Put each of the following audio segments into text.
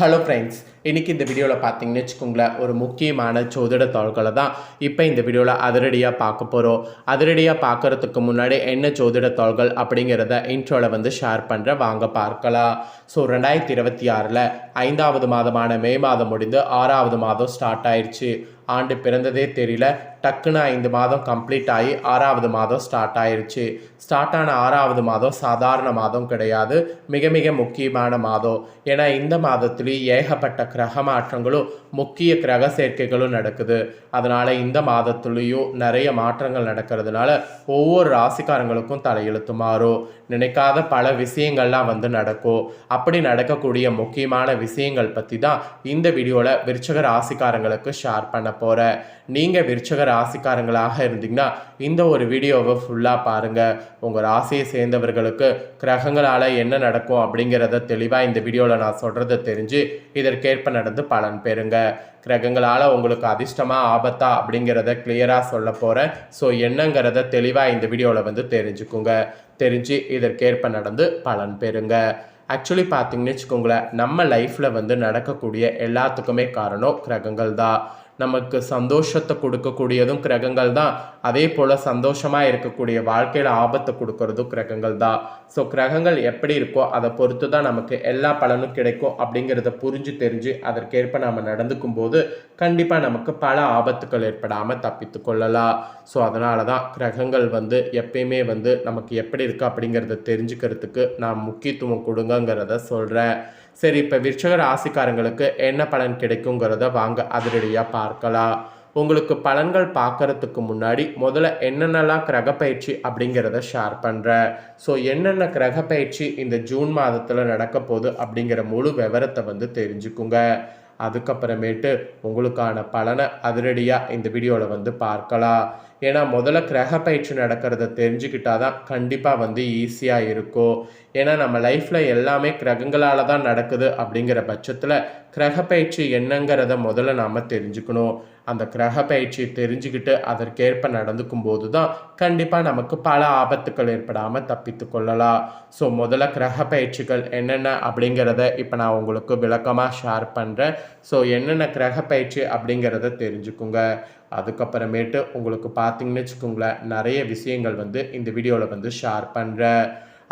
Hello friends, இன்றைக்கி இந்த வீடியோவில் பார்த்தீங்கன்னு வச்சுக்கோங்களேன், ஒரு முக்கியமான சோதிட தாள்களை தான் இப்போ இந்த வீடியோவில் அதிரடியாக பார்க்க போகிறோம். அதிரடியாக பார்க்குறதுக்கு முன்னாடி என்ன சோதிட தாள்கள் அப்படிங்கிறத இன்ட்ரோவில் வந்து ஷேர் பண்ணுறேன், வாங்க பார்க்கலாம். ஸோ 2026 5வது மாதமான மே மாதம் முடிந்து 6வது மாதம் ஸ்டார்ட் ஆயிடுச்சு. ஆண்டு பிறந்ததே தெரியல, டக்குன்னு 5 மாதம் கம்ப்ளீட் ஆகி 6வது மாதம் ஸ்டார்ட் ஆயிடுச்சு. ஸ்டார்ட் ஆன 6வது மாதம் சாதாரண மாதம் கிடையாது, மிக மிக முக்கியமான மாதம். ஏன்னா இந்த மாதத்துலேயும் ஏகப்பட்ட கிரக மாற்றங்களும் முக்கிய கிரக சேர்க்கைகளும் நடக்குது. அதனால் இந்த மாதத்துலேயும் நிறைய மாற்றங்கள் நடக்கிறதுனால ஒவ்வொரு ராசிக்காரங்களுக்கும் தலையெழுத்து மாறும். நினைக்காத பல விஷயங்கள்லாம் வந்து நடக்கும். அப்படி நடக்கக்கூடிய முக்கியமான விஷயங்கள் பற்றி தான் இந்த வீடியோவில் விருச்சிக ராசிக்காரங்களுக்கு ஷேர் பண்ண போகிறேன். நீங்கள் விருச்சிக ராசிக்காரங்களாக இருந்தீங்கன்னா இந்த ஒரு வீடியோவை ஃபுல்லாக பாருங்கள். உங்கள் ராசியை சேர்ந்தவர்களுக்கு கிரகங்களால் என்ன நடக்கும் அப்படிங்கிறத தெளிவாக இந்த வீடியோவில் நான் சொல்கிறத தெரிஞ்சு இதற்கேற்ப நடந்து பலன் பெறுங்க. கிரகங்களால் உங்களுக்கு அதிர்ஷ்டமாக ஆபத்தா அப்படிங்கிறத கிளியராக சொல்ல போகிறேன். ஸோ என்னங்கிறத தெளிவாக இந்த வீடியோவில் வந்து தெரிஞ்சுக்குங்க. தெரிஞ்சு இதற்கேற்ப நடந்து பலன் பெறுங்க. ஆக்சுவலி பார்த்தீங்கன்னு வச்சுக்கோங்களேன், நம்ம லைஃப்பில் வந்து நடக்கக்கூடிய எல்லாத்துக்குமே காரணம் கிரகங்கள் தான். நமக்கு சந்தோஷத்தை கொடுக்கக்கூடியதும் கிரகங்கள் தான். அதே போல் சந்தோஷமாக இருக்கக்கூடிய வாழ்க்கையில் ஆபத்தை கொடுக்கறதும் கிரகங்கள் தான். ஸோ கிரகங்கள் எப்படி இருக்கோ அதை பொறுத்து தான் நமக்கு எல்லா பலனும் கிடைக்கும் அப்படிங்கிறத புரிஞ்சு தெரிஞ்சு அதற்கேற்ப நம்ம நடந்துக்கும் போது கண்டிப்பாக நமக்கு பல ஆபத்துக்கள் ஏற்படாமல் தப்பித்து கொள்ளலாம். ஸோ அதனால தான் கிரகங்கள் வந்து எப்பயுமே வந்து நமக்கு எப்படி இருக்குது அப்படிங்கிறத தெரிஞ்சுக்கிறதுக்கு நான் முக்கியத்துவம் கொடுங்கங்கிறத சொல்கிறேன். சரி, இப்போ விருச்சிக ராசிக்காரங்களுக்கு என்ன பலன் கிடைக்குங்கிறத வாங்க அதிரடியாக பார்க்கலாம். உங்களுக்கு பலன்கள் பார்க்கறதுக்கு முன்னாடி முதல்ல என்னென்னலாம் கிரக பயிற்சி அப்படிங்கிறத ஷேர் பண்ணுறேன். ஸோ என்னென்ன கிரக பயிற்சி இந்த ஜூன் மாதத்தில் நடக்க போகுது அப்படிங்கிற முழு விவரத்தை வந்து தெரிஞ்சுக்குங்க. அதுக்கப்புறமேட்டு உங்களுக்கான பலனை அதிரடியாக இந்த வீடியோவில் வந்து பார்க்கலாம். ஏன்னா முதல்ல கிரக பயிற்சி நடக்கிறத தெரிஞ்சுக்கிட்டால் தான் கண்டிப்பாக வந்து ஈஸியாக இருக்கும். ஏன்னா நம்ம லைஃப்பில் எல்லாமே கிரகங்களால் தான் நடக்குது அப்படிங்கிற பட்சத்தில் கிரக பயிற்சி என்னங்கிறத முதல்ல நாம் தெரிஞ்சுக்கணும். அந்த கிரக பயிற்சி தெரிஞ்சுக்கிட்டு அதற்கேற்ப நடந்துக்கும் போது தான் கண்டிப்பாக நமக்கு பல ஆபத்துக்கள் ஏற்படாமல் தப்பித்து கொள்ளலாம். ஸோ முதல்ல கிரக பயிற்சிகள் என்னென்ன அப்படிங்கிறத இப்போ நான் உங்களுக்கு விளக்கமாக ஷேர் பண்ணுறேன். ஸோ என்னென்ன கிரக பயிற்சி அப்படிங்கிறத தெரிஞ்சுக்குங்க. அதுக்கப்புறமேட்டு உங்களுக்கு பார்த்தீங்கன்னு வச்சுக்கோங்களேன், நிறைய விஷயங்கள் வந்து இந்த வீடியோவில் வந்து ஷேர் பண்ணுறேன்.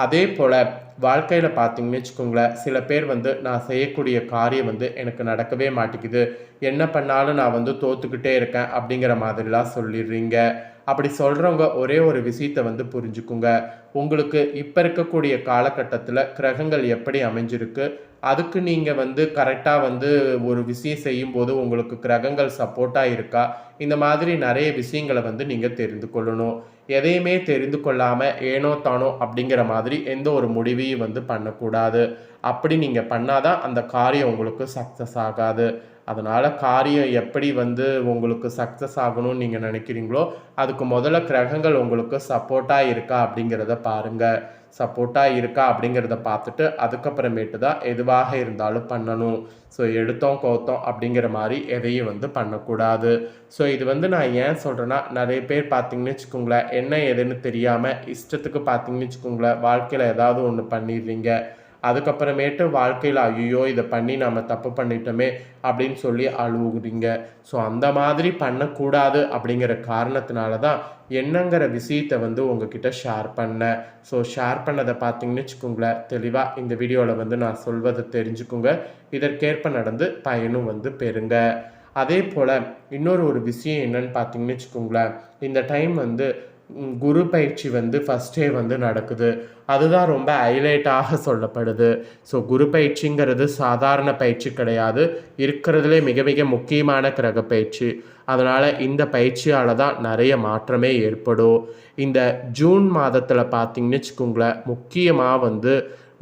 அதே போல் வாழ்க்கையில் பார்த்தீங்கன்னு வச்சுக்கோங்களேன், சில பேர் வந்து நான் செய்யக்கூடிய காரியம் வந்து எனக்கு நடக்கவே மாட்டேங்குது, என்ன பண்ணாலும் நான் வந்து தோற்றுக்கிட்டே இருக்கேன் அப்படிங்கிற மாதிரிலாம் சொல்லிடுறீங்க. அப்படி சொல்கிறவங்க ஒரே ஒரு விஷயத்தை வந்து புரிஞ்சுக்குங்க. உங்களுக்கு இப்போ இருக்கக்கூடிய காலகட்டத்தில் கிரகங்கள் எப்படி அமைஞ்சிருக்கு, அதுக்கு நீங்கள் வந்து கரெக்டாக வந்து ஒரு விஷயம் செய்யும்போது உங்களுக்கு கிரகங்கள் சப்போர்ட்டாக இருக்கா, இந்த மாதிரி நிறைய விஷயங்களை வந்து நீங்கள் தெரிந்து கொள்ளணும். எதையுமே தெரிந்து கொள்ளாமல் ஏனோ தானோ அப்படிங்கிற மாதிரி எந்த ஒரு முடிவையும் வந்து பண்ணக்கூடாது. அப்படி நீங்கள் பண்ணாதான் அந்த காரியம் உங்களுக்கு சக்ஸஸ் ஆகாது. அதனால் காரியம் எப்படி வந்து உங்களுக்கு சக்ஸஸ் ஆகணும்னு நீங்கள் நினைக்கிறீங்களோ அதுக்கு முதல்ல கிரகங்கள் உங்களுக்கு சப்போர்ட்டாக இருக்கா அப்படிங்கிறத பாருங்கள். சப்போர்ட்டாக இருக்கா அப்படிங்கிறத பார்த்துட்டு அதுக்கப்புறமேட்டு தான் எதுவாக இருந்தாலும் பண்ணணும். ஸோ எடுத்தோம் கவுத்தோம் அப்படிங்கிற மாதிரி எதையும் வந்து பண்ணக்கூடாது. ஸோ இது வந்து நான் ஏன் சொல்கிறேன்னா, நிறைய பேர் பார்த்தீங்கன்னு வச்சுக்கோங்களேன், என்ன எதுன்னு தெரியாமல் இஷ்டத்துக்கு பார்த்தீங்கன்னு வச்சுக்கோங்களேன் வாழ்க்கையில் ஏதாவது ஒன்று பண்ணிடுறீங்க. அதுக்கப்புறமேட்டு வாழ்க்கையில் ஐயோ இதை பண்ணி நம்ம தப்பு பண்ணிட்டோமே அப்படின்னு சொல்லி அழுகுறீங்க. ஸோ அந்த மாதிரி பண்ணக்கூடாது அப்படிங்கிற காரணத்தினால தான் என்னங்கிற விஷயத்தை வந்து உங்ககிட்ட ஷேர் பண்ணேன். ஸோ ஷேர் பண்ணதை பார்த்தீங்கன்னு வச்சுக்கோங்களேன், தெளிவாக இந்த வீடியோவில் வந்து நான் சொல்வதை தெரிஞ்சுக்குங்க. இதற்கேற்ப நடந்து பயனும் வந்து பெறுங்க. அதே போல் இன்னொரு விஷயம் என்னன்னு பார்த்தீங்கன்னு வச்சுக்கோங்களேன், இந்த டைம் வந்து குரு பயிற்சி வந்து ஃபஸ்ட்டே வந்து நடக்குது. அதுதான் ரொம்ப ஹைலைட்டாக சொல்லப்படுது. ஸோ குரு பயிற்சிங்கிறது சாதாரண பயிற்சி கிடையாது, இருக்கிறதுலே மிக மிக முக்கியமான கிரக பயிற்சி. அதனால் இந்த பயிற்சியால் தான் நிறைய மாற்றமே ஏற்படும். இந்த ஜூன் மாதத்தில் பார்த்தீங்கன்னு வச்சுக்கோங்களேன், முக்கியமாக வந்து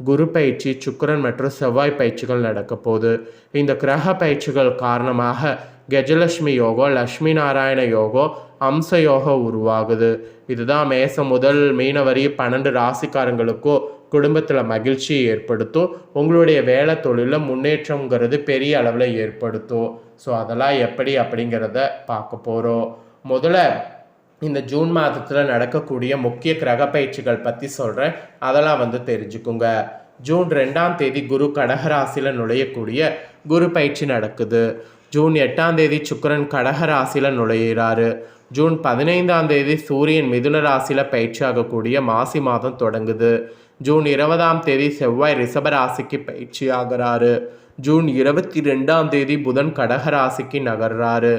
குரு பயிற்சி, சுக்கிரன் மற்றும் செவ்வாய் பயிற்சிகள் நடக்க போகுது. இந்த கிரக பயிற்சிகள் காரணமாக கஜலட்சுமி யோகம், லக்ஷ்மி நாராயண யோகம், அம்ச யோகம் உருவாகுது. இதுதான் மேசம் முதல் மீன வரை 12 ராசிக்காரங்களுக்கும் குடும்பத்தில் மகிழ்ச்சியை ஏற்படுத்தும். உங்களுடைய வேலை தொழிலில் முன்னேற்றங்கிறது பெரிய அளவில் ஏற்படுத்தும். ஸோ அதெல்லாம் எப்படி அப்படிங்கிறத பார்க்க போகிறோம். முதல்ல இந்த ஜூன் மாதத்தில் நடக்கக்கூடிய முக்கிய கிரக பயிற்சிகள் பற்றி சொல்கிறேன், அதெல்லாம் வந்து தெரிஞ்சுக்குங்க. ஜூன் 2ஆம் தேதி குரு கடகராசியில் நுழையக்கூடிய குரு பயிற்சி நடக்குது. ஜூன் 8ஆம் தேதி சுக்கிரன் கடகராசியில் நுழையிறாரு. ஜூன் 15ஆம் தேதி சூரியன் மிதுன ராசியில் பயிற்சி ஆகக்கூடிய மாசி மாதம் தொடங்குது. ஜூன் 20ஆம் தேதி செவ்வாய் ரிஷப ராசிக்கு பயிற்சி ஆகிறாரு. ஜூன் 22ஆம் தேதி புதன் கடகராசிக்கு நகர்றாரு.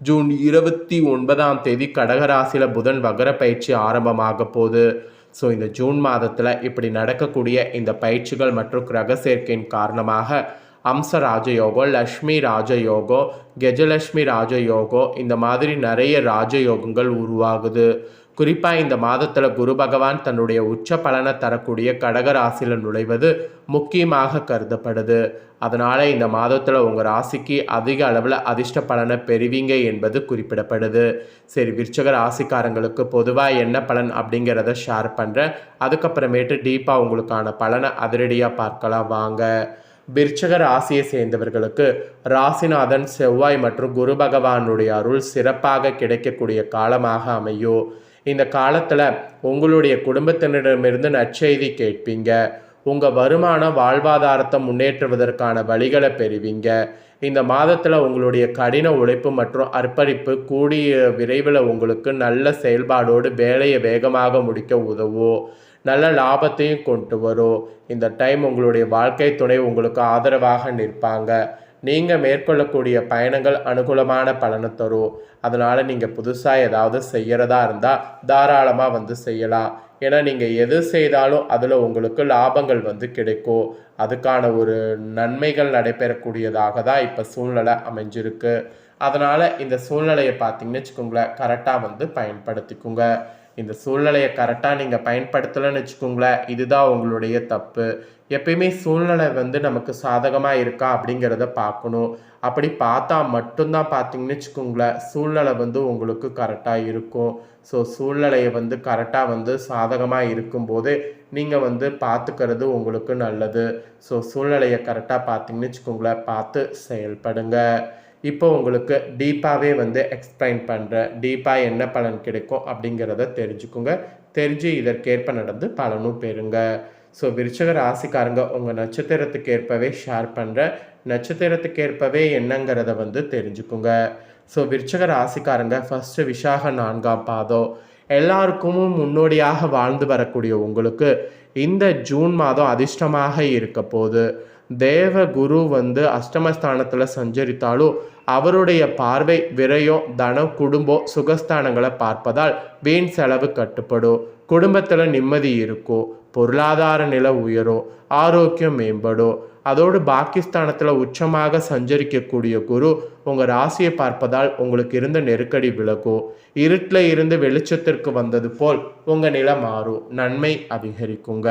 ஜூன் 29ஆம் தேதி கடகராசியில் புதன் வகர பயிற்சி ஆரம்பமாக போகுது. ஸோ இந்த ஜூன் மாதத்தில் இப்படி நடக்கக்கூடிய இந்த பயிற்சிகள் மற்றும் கிரக சேர்க்கையின் காரணமாக அம்ச ராஜயோகம், லக்ஷ்மி ராஜயோகம், கஜலட்சுமி ராஜயோகம், இந்த மாதிரி நிறைய ராஜயோகங்கள் உருவாகுது. குறிப்பாக இந்த மாதத்தில் குரு பகவான் தன்னுடைய உச்ச பலனை தரக்கூடிய கடகராசியில் நுழைவது முக்கியமாக கருதப்படுது. அதனால் இந்த மாதத்தில் உங்கள் ராசிக்கு அதிக அளவில் அதிர்ஷ்ட பலனை பெறுவீங்க என்பது குறிப்பிடப்படுது. சரி, விருச்சிக ராசிக்காரங்களுக்கு பொதுவாக என்ன பலன் அப்படிங்கிறத ஷேர் பண்ணுறேன். அதுக்கப்புறமேட்டு டீப்பாக உங்களுக்கான பலனை அதிரடியாக பார்க்கலாம் வாங்க. விருச்சிக ராசியை சேர்ந்தவர்களுக்கு ராசிநாதன் செவ்வாய் மற்றும் குரு பகவானுடைய அருள் சிறப்பாக கிடைக்கக்கூடிய காலமாக அமையும். இந்த காலத்தில் உங்களுடைய குடும்பத்தினரிடமிருந்து நற்செய்தி கேட்பீங்க. உங்கள் வருமான வாழ்வாதாரத்தை முன்னேற்றுவதற்கான வழிகளை பெறுவீங்க. இந்த மாதத்தில் உங்களுடைய கடின உழைப்பு மற்றும் அர்ப்பணிப்பு கூடிய விரைவில் உங்களுக்கு நல்ல செயல்பாடோடு வேலையை வேகமாக முடிக்க உதவும். நல்ல லாபத்தையும் கொண்டு வரும். இந்த டைம் உங்களுடைய வாழ்க்கை துணை உங்களுக்கு ஆதரவாக நிற்பாங்க. நீங்கள் மேற்கொள்ளக்கூடிய பயணங்கள் அனுகூலமான பலனை தரும். அதனால் நீங்கள் புதுசாக ஏதாவது செய்கிறதா இருந்தால் தாராளமாக செய்யலாம். ஏன்னா நீங்கள் எது செய்தாலும் அதில் உங்களுக்கு லாபங்கள் கிடைக்கும். அதுக்கான ஒரு நன்மைகள் நடைபெறக்கூடியதாக தான் இப்போ சூழ்நிலை அமைஞ்சிருக்கு. அதனால் இந்த சூழ்நிலையை பார்த்தீங்கன்னு வச்சுக்கோங்களேன், கரெக்டாக பயன்படுத்திக்கோங்க. இந்த சூழ்நிலையை கரெக்டாக நீங்கள் பயன்படுத்தலைன்னு வச்சுக்கோங்களேன், இதுதான் உங்களுடைய தப்பு. எப்பயுமே சூழ்நிலை நமக்கு சாதகமாக இருக்கா அப்படிங்கிறத பார்க்கணும். அப்படி பார்த்தா மட்டும்தான் பார்த்தீங்கன்னு வச்சுக்கோங்களேன், சூழ்நிலை உங்களுக்கு கரெக்டாக இருக்கும். ஸோ சூழ்நிலையை கரெக்டாக சாதகமாக இருக்கும்போது நீங்கள் பார்த்துக்கிறது உங்களுக்கு நல்லது. ஸோ சூழ்நிலையை கரெக்டாக பார்த்தீங்கன்னு வச்சுக்கோங்களேன், பார்த்து செயல்படுங்க. இப்போ உங்களுக்கு டீப்பாகவே எக்ஸ்பிளைன் பண்ணுறேன். டீப்பாக என்ன பலன் கிடைக்கும் அப்படிங்கிறத தெரிஞ்சுக்குங்க. தெரிஞ்சு இதற்கேற்ப நடந்து பலனும் பெறுங்க. ஸோ விருச்சிக ராசிக்காரங்க உங்கள் நட்சத்திரத்துக்கு ஏற்பவே ஷேர் பண்ணுறேன். நட்சத்திரத்துக்கு ஏற்பவே என்னங்கிறத தெரிஞ்சுக்குங்க. ஸோ விருச்சிக ராசிக்காரங்க ஃபஸ்ட்டு விசாக 4ஆம் பாதம் எல்லாருக்கும் முன்னோடியாக வாழ்ந்து வரக்கூடிய உங்களுக்கு இந்த ஜூன் மாதம் அதிர்ஷ்டமாக இருக்க போகுது. தேவ குரு அஷ்டமஸ்தானத்தில் சஞ்சரித்தாலும் அவருடைய பார்வை விரயம், தனம், குடும்பம், சுகஸ்தானங்களை பார்ப்பதால் வீண் செலவு கட்டுப்படும். குடும்பத்தில் நிம்மதி இருக்கும். பொருளாதார நிலை உயரும். ஆரோக்கியம் மேம்படும். அதோடு பாகிஸ்தானத்தில் உச்சமாக சஞ்சரிக்கக்கூடிய குரு உங்கள் ராசியை பார்ப்பதால் உங்களுக்கு இருந்த நெருக்கடி விலகும். இருட்டில் இருந்து வெளிச்சத்திற்கு வந்தது போல் உங்கள் நிலை மாறும். நன்மை அதிகரிக்குங்க.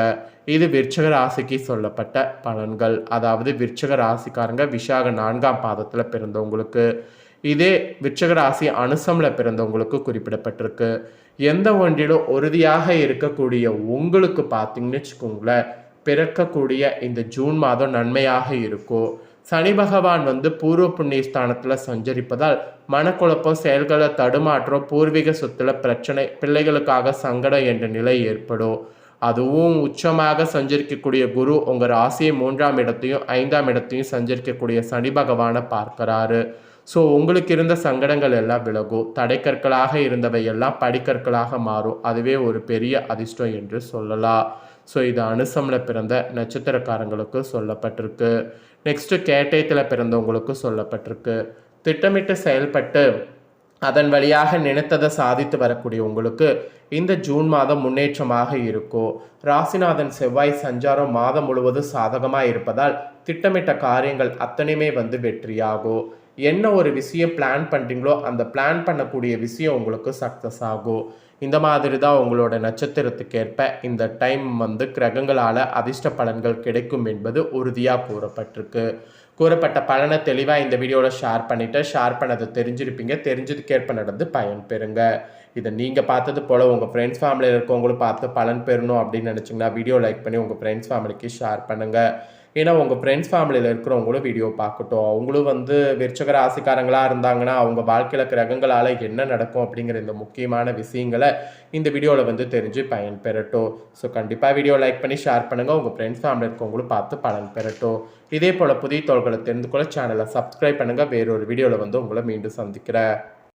இது விருச்சிக ராசிக்கு சொல்லப்பட்ட பலன்கள். அதாவது விருச்சிக ராசிக்காரங்க விசாக 4ஆம் பாதத்தில் பிறந்தவங்களுக்கு. இதே விருச்சிக ராசி அனுசமில் பிறந்தவங்களுக்கு குறிப்பிடப்பட்டிருக்கு. எந்த ஒன்றிலும் உறுதியாக இருக்கக்கூடிய உங்களுக்கு பார்த்தீங்கன்னு வச்சுக்கோங்களேன், பிறக்கக்கூடிய இந்த ஜூன் மாதம் நன்மையாக இருக்கும். சனி பகவான் பூர்வ புண்ணிய ஸ்தானத்தில் சஞ்சரிப்பதால் மனக்குழப்பம், செயல்களை தடுமாற்றம், பூர்வீக சொத்துல பிரச்சனை, பிள்ளைகளுக்காக சங்கடம் என்ற நிலை ஏற்படும். அதுவும் உச்சமாக சஞ்சரிக்கக்கூடிய குரு உங்கள் ராசியை 3ஆம் இடத்தையும் 5ஆம் இடத்தையும் சஞ்சரிக்கக்கூடிய சனி பகவானை பார்க்கிறாரு. ஸோ உங்களுக்கு இருந்த சங்கடங்கள் எல்லாம் விலகும். தடைக்கற்களாக இருந்தவை எல்லாம் படிக்கற்களாக மாறும். அதுவே ஒரு பெரிய அதிர்ஷ்டம் என்று சொல்லலாம். ஸோ இது அனுசமில் பிறந்த நட்சத்திரக்காரங்களுக்கு சொல்லப்பட்டிருக்கு. நெக்ஸ்ட்டு கேட்டயத்தில் பிறந்தவங்களுக்கு சொல்லப்பட்டிருக்கு. திட்டமிட்டு செயல்பட்டு அதன் வழியாக நினைத்ததை சாதித்து வரக்கூடிய உங்களுக்கு இந்த ஜூன் மாதம் முன்னேற்றமாக இருக்கும். ராசிநாதன் செவ்வாய் சஞ்சாரம் மாதம் முழுவதும் சாதகமாக இருப்பதால் திட்டமிட்ட காரியங்கள் அத்தனையுமே வெற்றியாகும். என்ன ஒரு விஷயம் பிளான் பண்ணுறீங்களோ அந்த பிளான் பண்ணக்கூடிய விஷயம் உங்களுக்கு சக்ஸஸ் ஆகும். இந்த மாதிரி தான் உங்களோட நட்சத்திரத்துக்கேற்ப இந்த டைம் கிரகங்களால் அதிர்ஷ்ட பலன்கள் கிடைக்கும் என்பது உறுதியாக கூறப்பட்டிருக்கு. கூறப்பட்ட பலனை தெளிவாக இந்த வீடியோவில் ஷேர் பண்ணதை தெரிஞ்சிருப்பீங்க. தெரிஞ்சதுக்கேற்ப நடந்து பயன் பெறுங்க. இதை நீங்கள் பார்த்தது போல் உங்கள் ஃப்ரெண்ட்ஸ் ஃபேமிலியில் இருக்கவங்களும் பார்த்து பலன் பெறணும் அப்படின்னு நினச்சிங்கன்னா வீடியோ லைக் பண்ணி உங்கள் ஃப்ரெண்ட்ஸ் ஃபேமிலிக்கு ஷேர் பண்ணுங்கள். ஏன்னா உங்கள் ஃப்ரெண்ட்ஸ் ஃபேமிலியில் இருக்கிறவங்களும் வீடியோ பார்க்கட்டும். அவங்களும் வந்து விருச்சிக ராசிக்காரங்களாக இருந்தாங்கன்னா அவங்க வாழ்க்கையில் கிரகங்களால் என்ன நடக்கும் அப்படிங்கிற இந்த முக்கியமான விஷயங்களை இந்த வீடியோவில் வந்து தெரிஞ்சு பயன் பெறட்டும். ஸோ கண்டிப்பாக வீடியோ லைக் பண்ணி ஷேர் பண்ணுங்கள். உங்கள் ஃப்ரெண்ட்ஸ் ஃபேமிலி இருக்கவங்களும் பார்த்து பலன் பெறட்டும். இதே போல் புதிய தகவல்களை தெரிந்து கொள்ள சேனலை சப்ஸ்கிரைப் பண்ணுங்கள். வேறொரு வீடியோவில் வந்து உங்களை மீண்டும் சந்திக்கிறேன்.